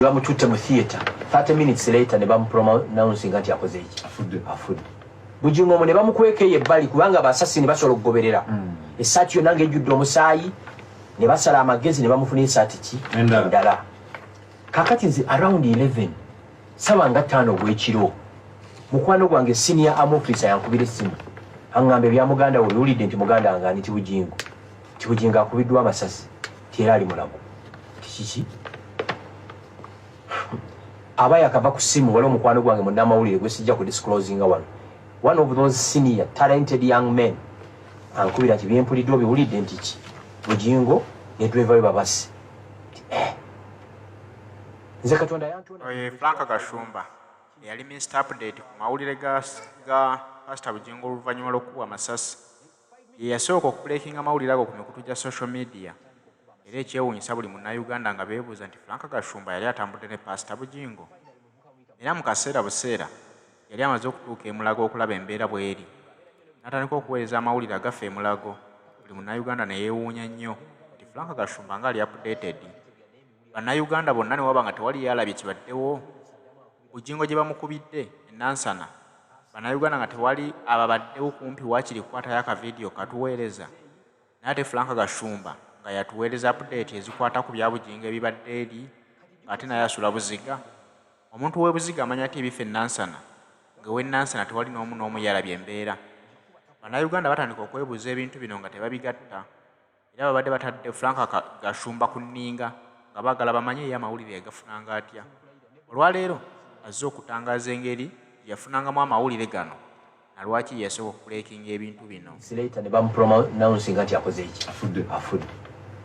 Bamututte mu theater 30 minutes later ne bamupronouncinga nti akoze iki afudde Bujingo mu ne bamukwekeye ebbali kubanga basasi ne basobola okugoberera esaati yonna ng'ejjudde omusaayi ne basala amagezi ne bamufuna esaati ki endala kakati nze around 11 sawa nga 5 ogw'ekiro mukwano gwange senior arm officer yankubira essimu aŋŋamba ebya muganda we biwulidde nti muganda wange ani Bujingo akubiddwa amasasi ti era ali mulago kiki abaya akava ku ssimu waliwo mukwano gwange munnamawulire gwe sijja ku disclosinga wano one of those senior talented young men ankubira nti byempuliddwa biwulidde nti ki Bujingo ne driver we babasi nze Katonda yantona Frank Gashumba yali Mr. Update ku mawulire ga Pastor Bujingo oluvannyuma lw'okuwa amasasi ye yasooka okubulekinga amawulire ago ku mikutu gya social media era ekyewuunyisa buli munnayuganda nga beebuuza nti Frank Gashumba yali atambudde ne Pastor Bujingo era mu kaseera buseera yali amaze okutuuka e Mulago okulaba embeera bw'eri n'atandika okuweereza amawulire agafa e Mulago buli munnayuganda ne yeewuunya nnyo nti Frank Gashumba nga ali updated bannayuganda bonna ne waba nga tewali yalabye kibaddewo Bujingo gye bamukubidde enansana bannayuganda nga tewali ababaddewo kumpi waakiri kukwatayo akavidiyo katuweereza naye ate Frank Gashumba nga yatuweereza update ezikwata ku bya Bujingo ebibadde eri ng'ate naye asula buziga omuntu w'ebuziga amanya ati ebifa enansana ng'ew'enansana tewali n'omu yalabye embeera bannayuganda batandika okwebuuza ebintu bino nga tebabigatta era babadde batadde Frank Gashumba ku nninga nga baagala bamanye ye amawulire yagafunanga atya olwaleero azze okutangaaza engeri yafunangamu amawulire gano nalwaki yasooka okulekinga ebintu bino ne bamupronouncinga nti akoze iki afudde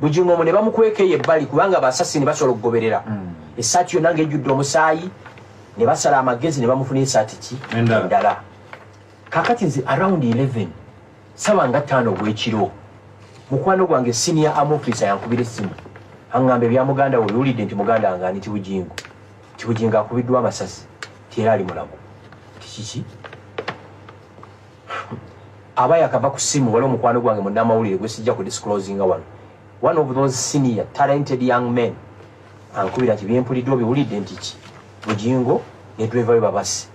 Bujingo mu ne bamukwekeye ebbali kubanga basasi ne basobola okugoberera esaati yonna ng'ejjudde omusaayi ne basala amagezi ne bamufuna esaati ki endala kakati nze around 11 sawa nga 5 ogw'ekiro mukwano gwange senior arm officer yankubira essimu aŋŋamba ebya muganda we biwulidde nti muganda wange ani Bujingo akubiddwa amasasi ti era ali mulago kiki abaya akava ku ssimu waliwo mukwano gwange munnamawulire gwe sijja ku disclosinga wano one of those senior talented young men ankubira nti byempuliddwa biwulidde nti ki Bujingo ne driver we babasi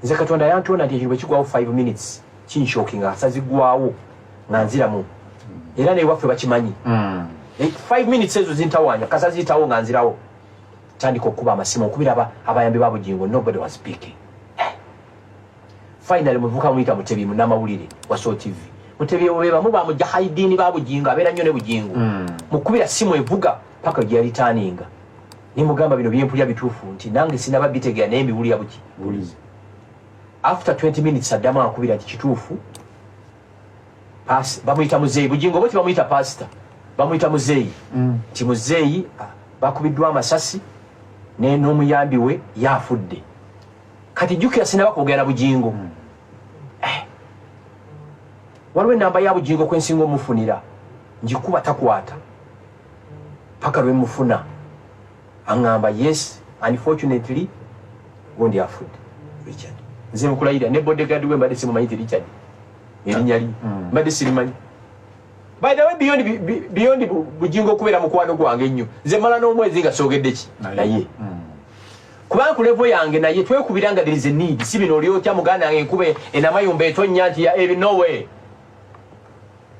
nze Katonda yantona nti ekintu bwe kigwawo 5 minutes kinshokinga asazigwawo nga nziramu era newaffe bakimanyi 5 minutes ezo zintawanya kasaziyitawo nga nzirawo tandika okuba amasimu okubira abayambi ba Bujingo nobody was speaking finally muvuka muyita Mutebi munnamawulire wa Soul TV Mutebi webamu bamujahidini ba Bujingo abeera nnyo ne Bujingo mukubira simu evuga paka gye yali taninga nimugamba bino byempulya bituufu nti nange sinaba bitegera naye mbiwulira bulizi after 20 minutes addamu akubira nti kituufu bamuyita muzeeyi Bujingo boti bamuyita pastor bamuyita muzeeyi nti muzeeyi bakubiddwa amasasi n'omuyambi we yafudde kati jjukira sinaba kwogera Bujingo waliwo enamba ya Bujingo kwensinga omufunira njikuba takwata paka lwe mufuna aŋŋamba yes unfortunately gondi afudde Richard nze mukulayira ne bodyguard we mbadde simumanyi Richard erinnya li mbadde sirimanyi by the way beyond Bujingo okubeera mukwano gwange nnyo nze mala n'omwezi nga soogedde ki naye kubanga ku level yange naye twekubira nga there is a need si bino oli otya muganda wange nkube enamayumba etonnya nti no way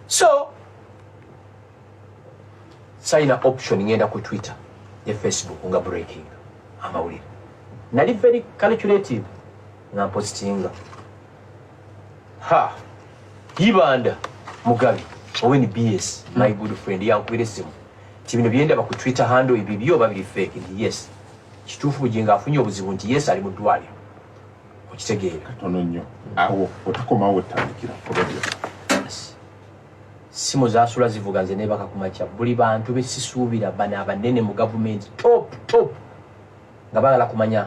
so sayina option ngenda ku Twitter ne Facebook nga breaking amawulire nali very calculative nga postinga Yibanda Mugabi Owen BS my good friend yankubira essimu ti bino byendaba ku Twitter handle ibi byo babiri fake yes kituufu Bujingo afunye obuzibu nti yes ali mu ddwaliro okitegeera katono nnyo awo otakomawo otandikira probably simu zasula zivuga nze nebaka kumacha buli bantu besisuubira bana abanene mu government top nga bagala kumanya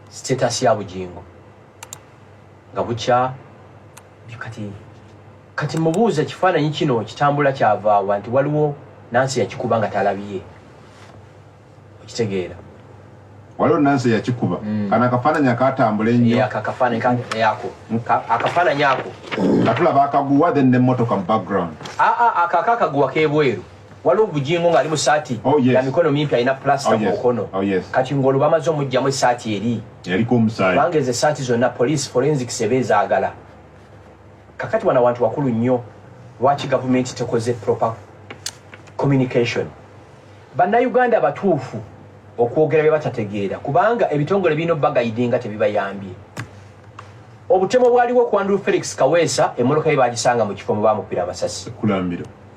status ya Bujingo nga bukya kati mubuuza kifaananyi kino kitambula kyavaawa nti waliwo Nansi yakikuba nga talabye okitegeera waliwo Nansi yakikuba kana kafaananyi akatambula ennyo akafaananyi yako akafaananyi ako katulaba akaguwa then n'emmotoka mu background akakaguwa kebweru waliwo Bujingo ng'ali mu saati ya mikono mimpi alina plasta mu mukono kati ng'olwo bamaze omugyamu essaati eri yaliko omusaayi kubanga ezo essaati zonna police forensics ebeezaagala kakati wana wantu wakulu nnyo lwaki gavumenti tekoze proper communication bannayuganda batuufu okwogera bye batategeera kubanga ebitongole birina obbagayidinga tebibayambye obutemo bwaliwo ku Andrew Felix Kaweesa emmoloka ye baagisanga mu kifo mwe baamupira amasasi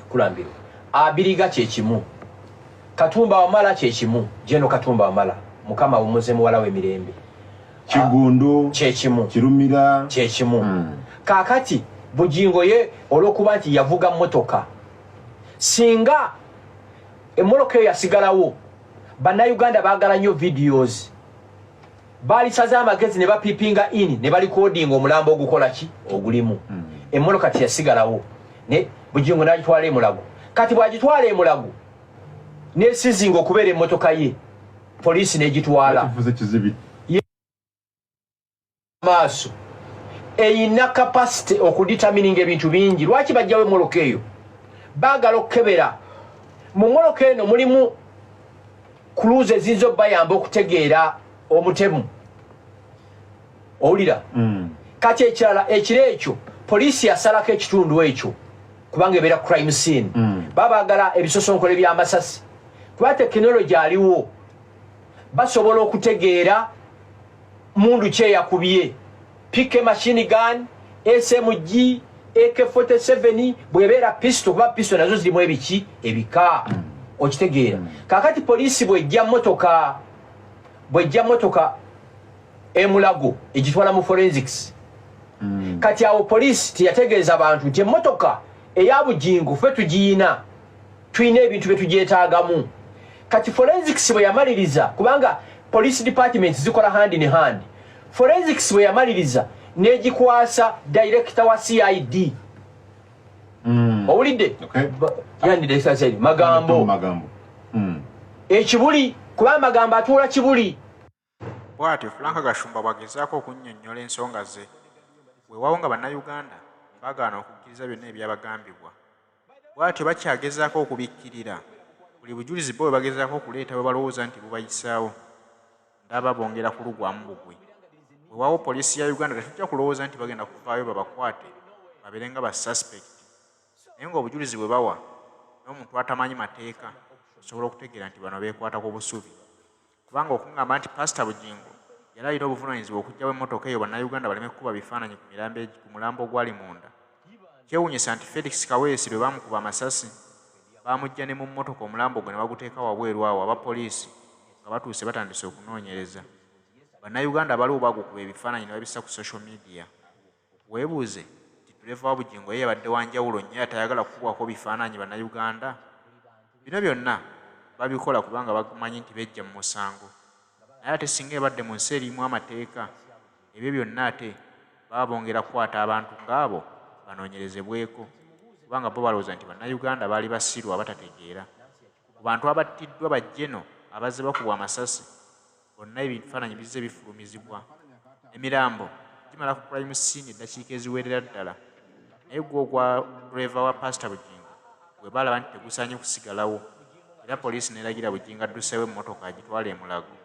kulambiro abiriga kyekimu Katumba Wamala kyekimu Jeno Katumba Wamala mukama umuze muwala w'emirembe Kigundu kyekimu Kirumira kyekimu kakati Bujingo ye olwokuba nti yavuga motoka singa emmoloka eyo yasigalawo bannayuganda baagala nnyo videos baalisaze amagezi ne bapipinga in ne balikodinga omulambo ogukola ki ogulimu emmoloka teyasigalawo ne Bujingo n'agitwala emulago kati bw'agitwala emulago n'esizinga okubeera emmotoka ye poliisi n'egitwala maaso eyina kapasite okuditamininga ebintu bingi lwaki bajjawo emmoloka eyo baagala okukebera mu mmoloka eno mulimu kuluuzi eziyinza obbayamba okutegeera omutemu owulira kati ekirala ekiro ekyo poliisi yasalako ekitundu ekyo kubanga ebeera crime scene babaagala ebisosonkole by'amasasi kuba tekinologi aliwo basobola okutegeera mundu kyeyakubye pike machine gun SMG AK-47 bwebeera pisto kuba pisto nazo zirimu ebiki ebika okitegeera kakati poliisi bwejja motoka emulago egitwala mu forensics kati awo poliisi teyategeeza abantu nti emmotoka eya Bujingo ffe tugiyina tulina ebintu bye tugyetaagamu kati forensics bwe yamaliriza kubanga police department zikola hand in hand forensics bwe yamaliriza n'egikwasa director wa CID owulidde yani director CID magambo ekibuli kuba magambo atuula kibuli bw'atyo Frank Gashumba bwagezaako okunnyonnyola ensonga ze weewaawo nga bannayuganda baagaana okukkiriza byonna ebyabagambibwa bw'atyo bakyagezaako okubikkirira buli bujulizi bo bwe bagezaako okuleeta bwe balowooza nti bubayisaawo ndaba bongera kulugwamu bugwe weewaawo poliisi ya Uganda tetujja kulowooza nti bagenda kuvaayo babakwate babeere nga basuspect naye ng'obujulizi bwe bawa n'omuntu atamanyi mateeka osobola okutegeera nti bano beekwata ku busubi kubanga okungamba nti Pastor Bujingo yali alina obuvunaanyizibwa okuggyawo emmotoka eyo bannayuganda baleme kukuba bifaananyi ku mulambo ogwali munda kyewuunyisa nti Felix Kaweesi bwe baamukuba amasasi baamujja ne mu mmotoka omulambo gwe ne baguteeka wabweru awo abapoliisi nga batuuse batandise okunoonyereza bannayuganda abaliwo bagukuba ebifaananyi ne babissa ku social media weebuuze nti Dereva wa Bujingo ye yabadde wa njawulo nnyo atayagala kukubwako bifaananyi bannayuganda bino byonna babikola kubanga bamanyi nti bejja mu musango naye ate singa ebadde mu nsi erimu amateeka ebyo byonna ate baba bongera kukwata abantu ng'abo banoonyerezebweko kubanga bo balowooza nti bannayuganda baali basirwa batategeera ku bantu abattiddwa bajjeno abazze bakubwa amasasi bonna ebifaananyi bizze bifulumizibwa emirambo gimala ku crime scene eddakiika eziwerera ddala naye gwo ogwa driver wa Pastor Bujingo bwe balaba nti tegusaanye kusigalawo era poliisi n'eragira Bujingo adduseewo emmotoka agitwala emulago